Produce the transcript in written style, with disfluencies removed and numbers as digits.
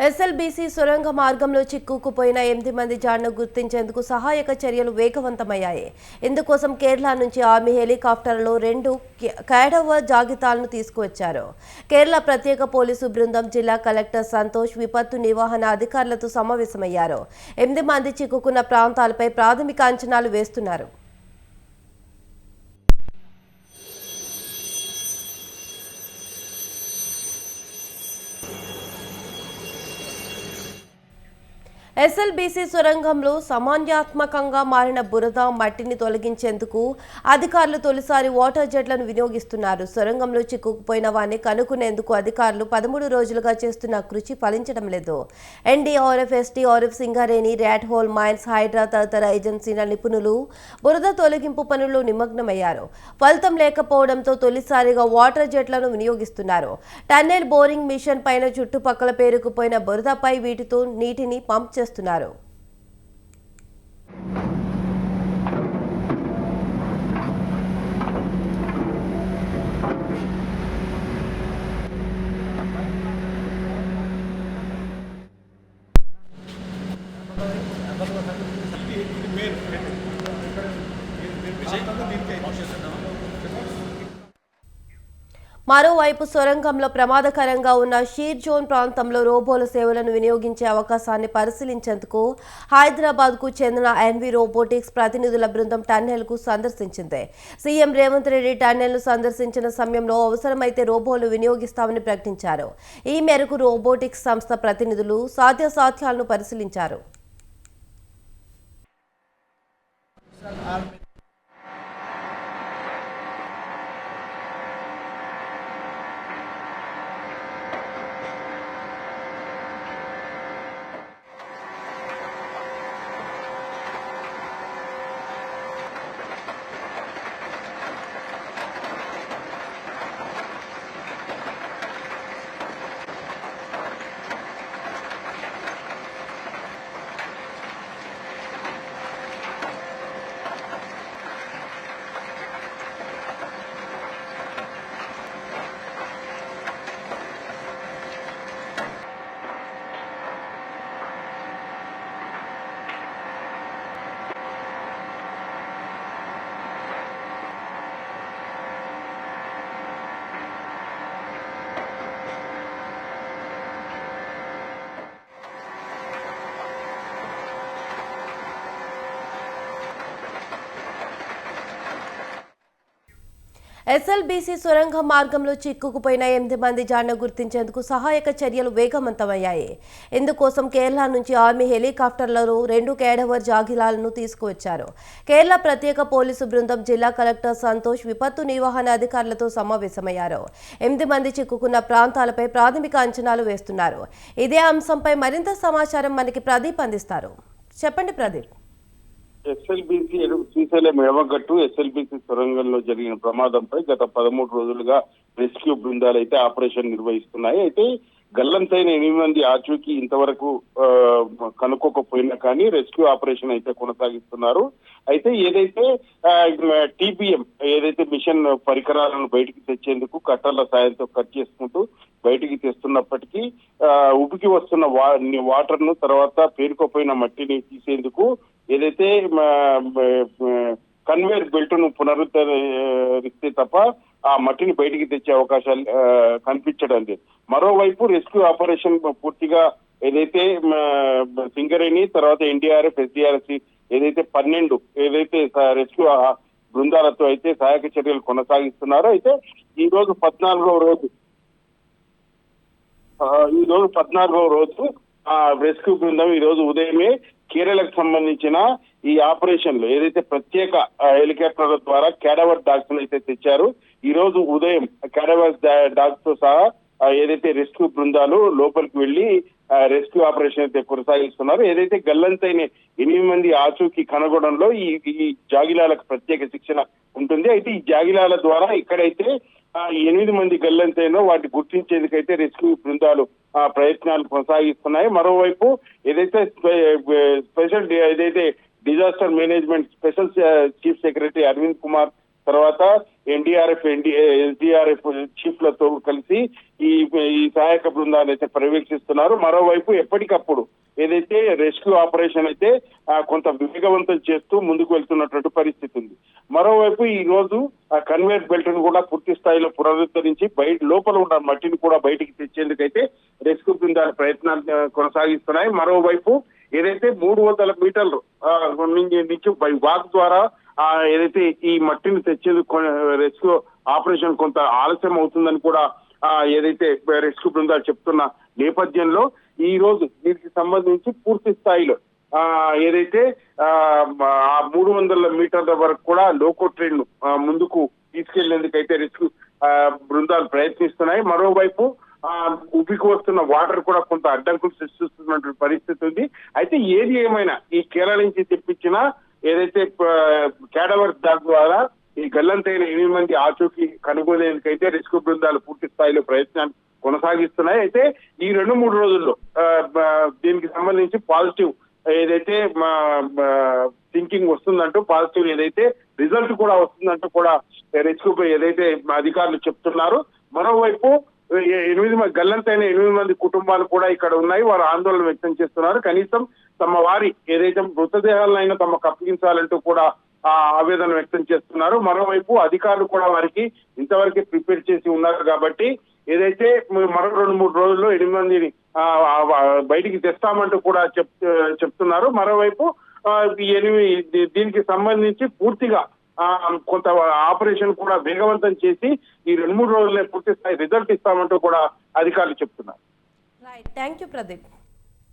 SLBC సొరంగ మార్గంలో చిక్కుకుపోయిన 8 మంది జాడను గుర్తించేందుకు సహాయక చర్యలు వేగవంతమయ్యాయి. ఇందుకోసం కేరళ నుంచి ఆర్మీ హెలికాప్టర్లో 2 క్యాడవర్ జాగితాలను తీసుకువచ్చారు. కేరళ ప్రత్యేక పోలీసు బృందం జిల్లా కలెక్టర్ సంతోష్ విపత్తు నిర్వహణ అధికారులతో సమావేశమయ్యారు. 8 మంది చిక్కుకున్న ప్రాంతాలపై ప్రాథమిక అంచనాలు వేస్తున్నారు. ఎస్ఎల్బీసీ సొరంగంలో సమన్యాత్మకంగా మారిన బురద మట్టిని తొలగించేందుకు అధికారులు తొలిసారి వాటర్ జెట్లను వినియోగిస్తున్నారు. సొరంగంలో చిక్కుకుపోయిన వారిని కనుక్కునేందుకు అధికారులు 13 రోజులుగా చేస్తున్న కృషి ఫలించడం లేదు. NDRF, SDRF, Singareni, rat hole mines, HYDRAA తదితర ఏజెన్సీల నిపుణులు బురద తొలగింపు పనుల్లో నిమగ్నమయ్యారు. ఫలితం లేకపోవడంతో తొలిసారిగా వాటర్ జెట్లను వినియోగిస్తున్నారు. టన్నెల్ బోరింగ్ మిషన్ పైన చుట్టుపక్కల పేరుకుపోయిన బురదపై వీటితో నీటిని పంప్ చేస్తున్నారు. మరోవైపు సొరంగంలో ప్రమాదకరంగా ఉన్న షీర్ జోన్ ప్రాంతంలో రోబోల సేవలను వినియోగించే అవకాశాన్ని పరిశీలించేందుకు హైదరాబాద్కు చెందిన ఎన్వి రోబోటిక్స్ ప్రతినిధుల బృందం టన్నెల్కు సందర్శించింది. సీఎం రేవంత్ రెడ్డి టన్నెల్ను సందర్శించిన సమయంలో అవసరమైతే రోబోలు వినియోగిస్తామని ప్రకటించారు. ఈ మేరకు రోబోటిక్స్ సంస్థ ప్రతినిధులు సాధ్యాసాధ్యాలను పరిశీలించారు. ఎస్ఎల్బీసీ సొరంగ మార్గంలో చిక్కుకుపోయిన 8 మంది జాడను గుర్తించేందుకు సహాయక చర్యలు వేగవంతమయ్యాయి. ఇందుకోసం కేరళ నుంచి ఆర్మీ హెలికాప్టర్లలో 2 క్యాడవర్ జాగిలాలను తీసుకువచ్చారు. కేరళ ప్రత్యేక పోలీసు బృందం జిల్లా కలెక్టర్ సంతోష్ విపత్తు నిర్వహణ అధికారులతో సమావేశమయ్యారు. 8 మంది చిక్కుకున్న ప్రాంతాలపై ప్రాథమిక అంచనాలు వేస్తున్నారు. ఇదే అంశంపై మరింత సమాచారం మనకి ప్రదీప్ అందిస్తారు. చెప్పండి ప్రదీప్. ఎస్ఎల్బీసీ శ్రీశైలం ఎడమగట్టు ఎస్ఎల్బీసీ సొరంగంలో జరిగిన ప్రమాదంపై గత 13 రోజులుగా రెస్క్యూ బృందాలు అయితే ఆపరేషన్ నిర్వహిస్తున్నాయి. అయితే గల్లంతైన 8 మంది ఆచూకీ ఇంతవరకు కనుక్కోకపోయినా కానీ రెస్క్యూ ఆపరేషన్ అయితే కొనసాగిస్తున్నారు. అయితే ఏదైతే టీపీఎం ఏదైతే మిషన్ పరికరాలను బయటికి తెచ్చేందుకు కట్టర్ల సాయంతో కట్ చేసుకుంటూ బయటికి తెస్తున్నప్పటికీ ఉబికి వస్తున్న వాటర్ ను తర్వాత పేరుకోపోయిన మట్టిని తీసేందుకు ఏదైతే కన్వేర్ బెల్ట్ ను పునరుద్ధరిస్తే తప్ప ఆ మట్టిని బయటికి తెచ్చే అవకాశాలు కనిపించడం లేదు. మరోవైపు రెస్క్యూ ఆపరేషన్ పూర్తిగా ఏదైతే సింగరేణి తర్వాత ఎన్డీఆర్ఎఫ్, ఎస్డీఆర్ఎఫ్ ఏదైతే 12 ఏదైతే రెస్క్యూ బృందాలతో అయితే సహాయక చర్యలు కొనసాగిస్తున్నారో అయితే ఈ రోజు 14వ రోజు రెస్క్యూ బృందం ఈ రోజు ఉదయమే కేరళకు సంబంధించిన ఈ ఆపరేషన్ లో ఏదైతే ప్రత్యేక హెలికాప్టర్ల ద్వారా క్యాడవర్ డాగ్స్ అయితే తెచ్చారు. ఈ రోజు ఉదయం క్యాడవర్ డాగ్స్ తో సహా ఏదైతే రెస్క్యూ బృందాలు లోపలికి వెళ్లి రెస్క్యూ ఆపరేషన్ అయితే కొనసాగిస్తున్నారు. ఏదైతే గల్లంతైన 8 మంది ఆచూకీ కనుగొనడంలో ఈ జాగిలాలకు ప్రత్యేక శిక్షణ ఉంటుంది. అయితే ఈ జాగిలాల ద్వారా ఇక్కడైతే 8 మంది గల్లంతైనో వాటిని గుర్తించేందుకైతే రెస్క్యూ బృందాలు ప్రయత్నాలు కొనసాగిస్తున్నాయి. మరోవైపు ఏదైతే స్పెషల్ ఏదైతే disaster management special chief secretary Arvind Kumar తర్వాత ఎస్డిఆర్ఎఫ్ చీఫ్లతో కలిసి ఈ సహాయక బృందాన్ని అయితే పర్యవేక్షిస్తున్నారు. మరోవైపు ఎప్పటికప్పుడు ఏదైతే రెస్క్యూ ఆపరేషన్ అయితే కొంత వేగవంతం చేస్తూ ముందుకు వెళ్తున్నటువంటి పరిస్థితి ఉంది. మరోవైపు ఈ రోజు కన్వేయర్ బెల్ట్ ను కూడా పూర్తి స్థాయిలో పునరుద్ధరించి లోపల ఉన్న మట్టిని కూడా బయటికి తెచ్చేందుకైతే రెస్క్యూ బృందాల ప్రయత్నాలు కొనసాగిస్తున్నాయి. మరోవైపు ఏదైతే 300 మీటర్లు నుంచి బై వాక్ ద్వారా ఏదైతే ఈ మట్టిని తెచ్చేందుకు రెస్క్యూ ఆపరేషన్ కొంత ఆలస్యం అవుతుందని కూడా ఏదైతే రెస్క్యూ బృందాలు చెప్తున్న నేపథ్యంలో ఈ రోజు దీనికి సంబంధించి పూర్తి స్థాయిలో ఏదైతే 300 మీటర్ల వరకు కూడా లోకో ట్రైన్ ముందుకు తీసుకెళ్లేందుకైతే రెస్క్యూ బృందాలు ప్రయత్నిస్తున్నాయి. మరోవైపు ఉబ్బికి వస్తున్న వాటర్ కూడా కొంత అడ్డంకులు సృష్టిస్తున్నటువంటి పరిస్థితి ఉంది. అయితే ఏది ఏమైనా ఈ కేరళ నుంచి తెప్పించిన ఏదైతే క్యాడవర్ డాగ్ ద్వారా ఈ గల్లంతైన 8 మంది ఆచూకీ కనుగొనేందుకైతే రెస్క్యూ బృందాలు పూర్తి స్థాయిలో ప్రయత్నాలు కొనసాగిస్తున్నాయి. అయితే ఈ 2-3 రోజుల్లో దీనికి సంబంధించి పాజిటివ్ ఏదైతే థింకింగ్ వస్తుందంటూ పాజిటివ్ ఏదైతే రిజల్ట్ కూడా వస్తుందంటూ కూడా రెస్క్యూ ఏదైతే అధికారులు చెప్తున్నారు. మరోవైపు గల్లంతైన 8 మంది కుటుంబాలు కూడా ఇక్కడ ఉన్నాయి. వారు ఆందోళన వ్యక్తం చేస్తున్నారు. కనీసం తమ వారి ఏదైతే మృతదేహాలనైనా తమకు అప్పగించాలంటూ కూడా ఆవేదన వ్యక్తం చేస్తున్నారు. మరోవైపు అధికారులు కూడా వారికి ఇంతవరకే ప్రిపేర్ చేసి ఉన్నారు కాబట్టి ఏదైతే మరో 2-3 రోజుల్లో 8 మందిని బయటికి తెస్తామంటూ కూడా చెప్తున్నారు. మరోవైపు దీనికి సంబంధించి పూర్తిగా కొంత ఆపరేషన్ కూడా వేగవంతం చేసి ఈ 2-3 రోజులే పూర్తి స్థాయి రిజల్ట్ ఇస్తామంటూ కూడా అధికారులు చెప్తున్నారు. Right, thank you Pradeep.